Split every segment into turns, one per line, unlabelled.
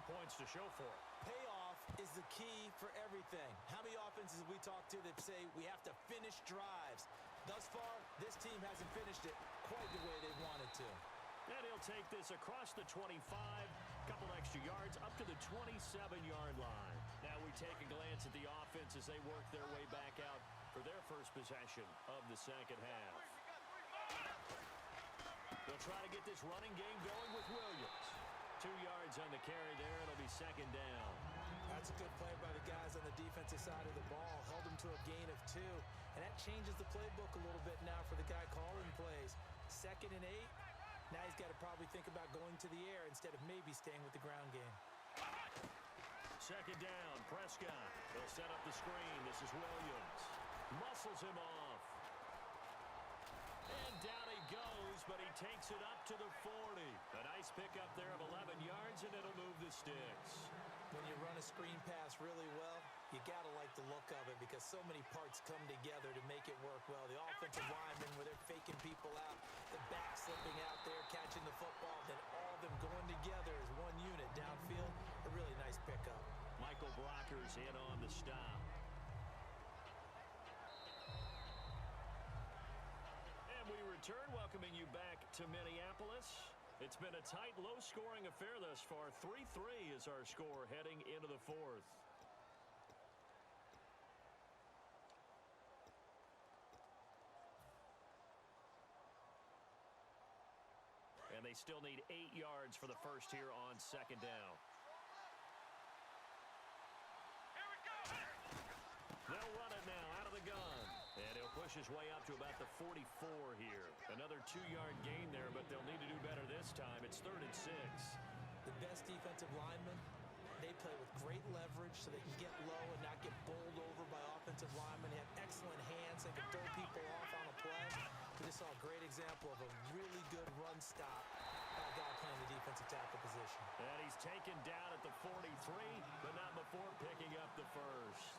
points to show for it.
Payoff is the key for everything. How many offenses have we talked to that say we have to finish drives? Thus far, this team hasn't finished it quite the way they wanted to.
And he'll take this across the 25, couple extra yards, up to the 27-yard line. Now we take a glance at the offense as they work their way back out for their first possession of the second half. They'll try to get this running game going with Williams. 2 yards on the carry there. It'll be second down.
That's a good play by the guys on the defensive side of the ball. Held them to a gain of 2. And that changes the playbook a little bit now for the guy calling plays. 2nd and 8. Now he's got to probably think about going to the air instead of maybe staying with the ground game.
Second down, Prescott. They'll set up the screen. This is Williams. Muscles him off. And down he goes, but he takes it up to the 40. A nice pickup there of 11 yards, and it'll move the sticks.
When you run a screen pass really well, you got to like the look of it because so many parts come together to make it work well. The offensive linemen, where they're faking people out, the back slipping out there, catching the football, then all of them going together as one unit downfield. A really nice pickup.
Michael Brockers in on the stop. And we return, welcoming you back to Minneapolis. It's been a tight, low-scoring affair thus far. 3-3 is our score heading into the fourth. And they still need 8 yards for the first here on second down. They'll run it now out of the gun. And he'll push his way up to about the 44 here. Another 2-yard gain there, but they'll need to do better this time. It's 3rd and 6.
The best defensive linemen, they play with great leverage so they can get low and not get bowled over by offensive linemen. They have excellent hands. They can throw people off on a play. We just saw a great example of a really good run stop by a guy playing the defensive tackle position.
And he's taken down at the 43, but not before picking up the first.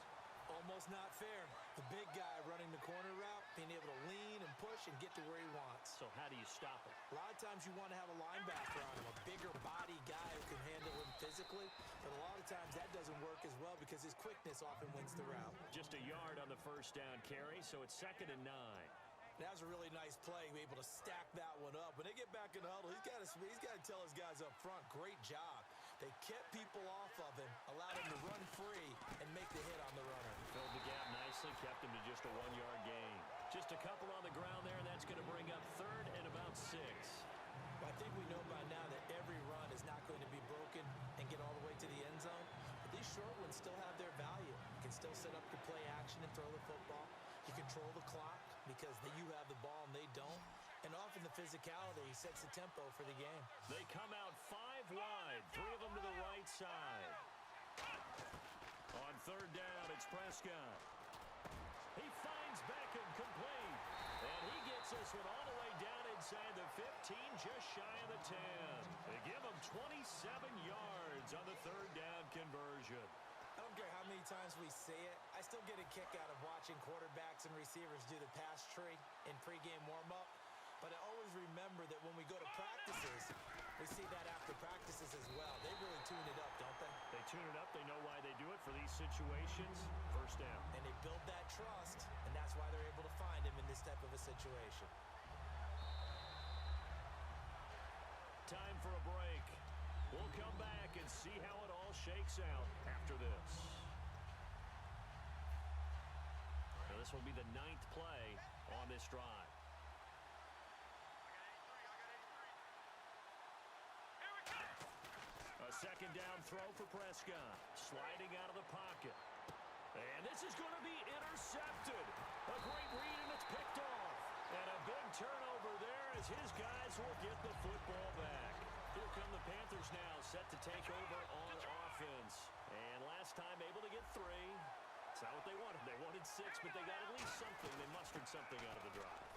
Almost not fair. The big guy running the corner route, being able to lean and push and get to where he wants.
So how do you stop it?
A lot of times you want to have a linebacker on him, a bigger body guy who can handle him physically. But a lot of times that doesn't work as well because his quickness often wins the route.
Just a yard on the first down carry, so it's 2nd and 9.
That was a really nice play, able to stack that one up. When they get back in the huddle, he's got to tell his guys up front, great job. They kept people off of him, allowed him to run free, and make the hit on the runner.
Filled the gap nicely, kept him to just a 1-yard gain. Just a couple on the ground there, and that's going to bring up 3rd and about 6.
I think we know by now that every run is not going to be broken and get all the way to the end zone. But these short ones still have their value. You can still set up your play action and throw the football. You control the clock because you have the ball and they don't. And often the physicality sets the tempo for the game.
They come out 5 wide, 3 of them to the right side. On 3rd down, it's Prescott. He finds Beckham complete. And he gets this one all the way down inside the 15, just shy of the 10. They give him 27 yards on the 3rd down conversion.
I don't care how many times we say it. I still get a kick out of watching quarterbacks and receivers do the pass tree in pregame warm-up. But I always remember that when we go to practices, we see that after practices as well. They really tune it up, don't they?
They tune it up. They know why they do it for these situations. First down.
And they build that trust, and that's why they're able to find him in this type of a situation.
Time for a break. We'll come back and see how it all shakes out after this. Now this will be the 9th play on this drive. A 2nd down throw for Prescott. Sliding out of the pocket. And this is going to be intercepted. A great read, and it's picked off. And a big turnover there as his guys will get the football back. Here come the Panthers now, set to take over on offense. And last time able to get 3. It's not what they wanted. They wanted 6, but they got at least something. They mustered something out of the drive.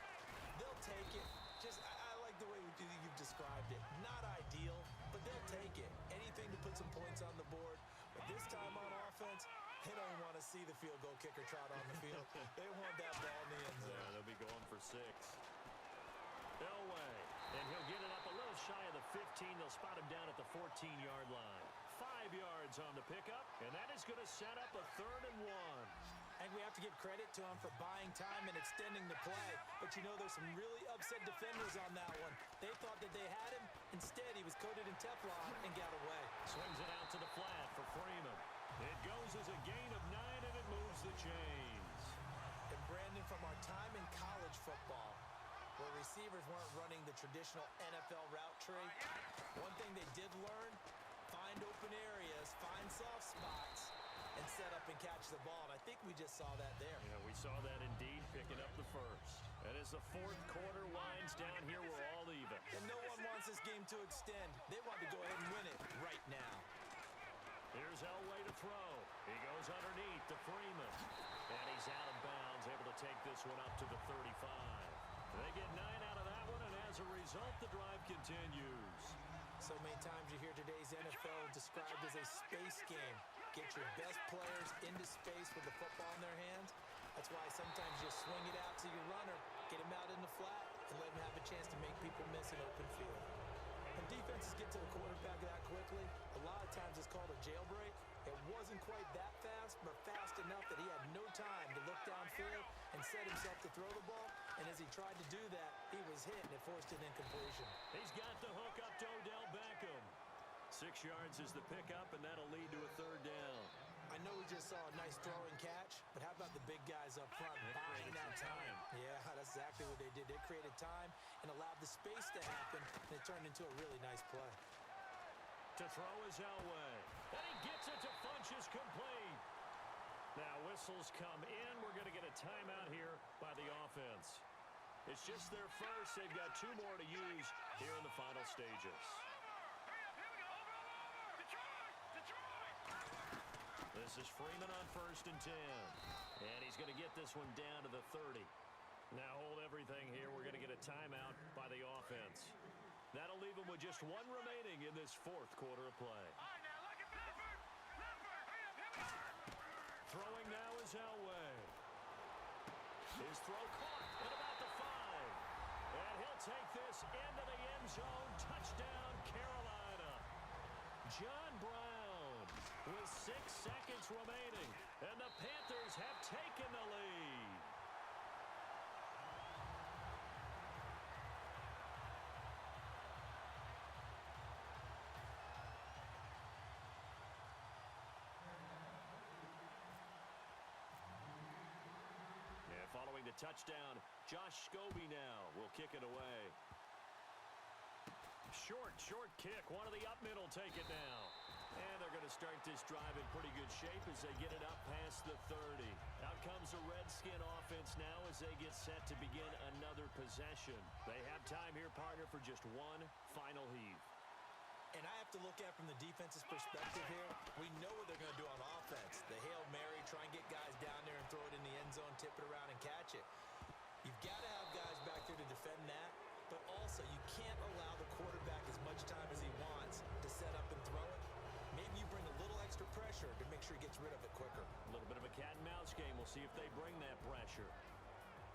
They'll take it. I like the way you've described it. Not ideal, but they'll take it. Anything to put some points on the board. But this time on offense, they don't want to see the field goal kicker trot on the field. They want that ball in the end zone.
Yeah, they'll be going for 6. Elway, and he'll get it up a little shy of the 15. They'll spot him down at the 14-yard line. 5 yards on the pickup, and that is going to set up a 3rd and 1.
I think we have to give credit to him for buying time and extending the play. But you know, there's some really upset defenders on that one. They thought that they had him. Instead, he was coated in Teflon and got away.
Swings it out to the flat for Freeman. It goes as a gain of 9, and it moves the chains.
And Brandon, from our time in college football, where receivers weren't running the traditional NFL route tree, one thing they did learn, find open areas, find soft spots, and set up and catch the ball. And I think we just saw that there.
Yeah, we saw that indeed, picking up the first. And as the 4th quarter winds down here, we're all even.
And no one wants this game to extend. They want to go ahead and win it right now.
Here's Elway to throw. He goes underneath to Freeman. And he's out of bounds, able to take this one up to the 35. They get 9 out of that one, and as a result, the drive continues.
So many times you hear today's NFL described as a space game. Get your best players into space with the football in their hands. That's why sometimes you swing it out to your runner, get him out in the flat, and let him have a chance to make people miss an open field. When defenses get to the quarterback that quickly, a lot of times it's called a jailbreak. It wasn't quite that fast, but fast enough that he had no time to look downfield and set himself to throw the ball. And as he tried to do that, he was hit, and it forced an incompletion.
He's got the hook up to Odell Beckham. 6 yards is the pickup, and that'll lead to a 3rd down.
I know we just saw a nice throw and catch, but how about the big guys up front buying that time? Yeah, that's exactly what they did. They created time and allowed the space to happen, and it turned into a really nice play.
To throw is Elway. And he gets it to Funchess complete. Now whistles come in. We're going to get a timeout here by the offense. It's just their first. They've got 2 more to use here in the final stages. This is Freeman on 1st and 10. And he's going to get this one down to the 30. Now hold everything here. We're going to get a timeout by the offense. That'll leave him with just 1 remaining in this 4th quarter of play. Throwing now is Elway. His throw caught at about the 5. And he'll take this into the end zone. Touchdown, Carolina. John Brown with 6 seconds remaining. And the Panthers have taken the lead. Following the touchdown, Josh Scobie now will kick it away. Short kick. One of the up middle take it now. And they're going to start this drive in pretty good shape as they get it up past the 30. Out comes the Redskin offense now as they get set to begin another possession. They have time here, partner, for just 1 final heave.
And I have to look at from the defense's perspective here. We know what they're going to do on offense. The Hail Mary, try and get guys down there and throw it in the end zone, tip it around and catch it. You've got to have guys back there to defend that, but also you can't allow the quarterback as much time as he wants to set up and throw it. Maybe you bring a little extra pressure to make sure he gets rid of it quicker.
A little bit of a cat and mouse game. We'll see if they bring that pressure.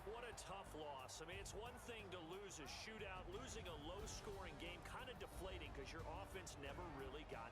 What a tough loss. I mean, it's one thing to lose a shootout. Losing a low-scoring game, kind of deflating because your offense never really got